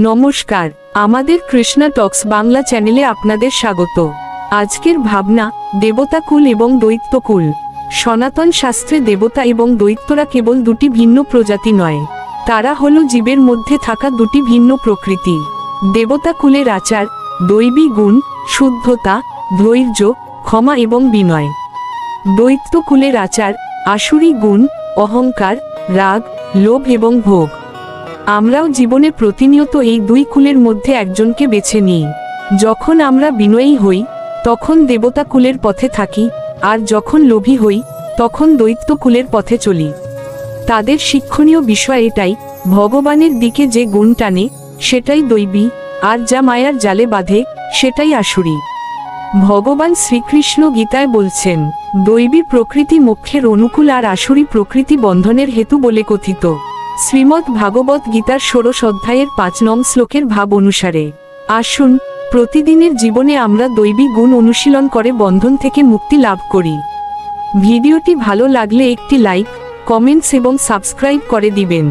নমস্কার, আমাদের কৃষ্ণা টক্স বাংলা চ্যানেলে আপনাদের স্বাগত। আজকের ভাবনা দেবতাকুল এবং দৈত্যকুল। সনাতন শাস্ত্রে দেবতা এবং দৈত্যরা কেবল দুটি ভিন্ন প্রজাতি নয়, তারা হলো জীবের মধ্যে থাকা দুটি ভিন্ন প্রকৃতি। দেবতাকুলের আচার, দৈবী গুণ, শুদ্ধতা, ধৈর্য, ক্ষমা এবং বিনয়। দৈত্যকুলের আচার, আসুরি গুণ, অহংকার, রাগ, লোভ এবং ভোগ। আমরাও জীবনে প্রতিনিয়ত এই দুই কুলের মধ্যে একজনকে বেছে নিই। যখন আমরা বিনয়ী হই তখন দেবতা কুলের পথে থাকি, আর যখন লোভী হই তখন দৈত্য কুলের পথে চলি। তাদের শিক্ষণীয় বিষয় এটাই, ভগবানের দিকে যে গুণ টানে সেটাই দৈবী, আর যা মায়ার জালে বাঁধে সেটাই আসুরি। ভগবান শ্রীকৃষ্ণ গীতায় বলছেন, দৈবী প্রকৃতি মোক্ষের অনুকূল আর আসুরি প্রকৃতি বন্ধনের হেতু বলে কথিত। শ্রীমদ্ ভাগবত গীতার ১৬ অধ্যায়ের ৫ নং শ্লোকের ভাব অনুসারে আসুন প্রতিদিনের জীবনে আমরা দৈবী গুণ অনুশীলন করে বন্ধন থেকে মুক্তি লাভ করি। ভিডিওটি ভালো লাগলে একটি লাইক, কমেন্টস এবং সাবস্ক্রাইব করে দিবেন।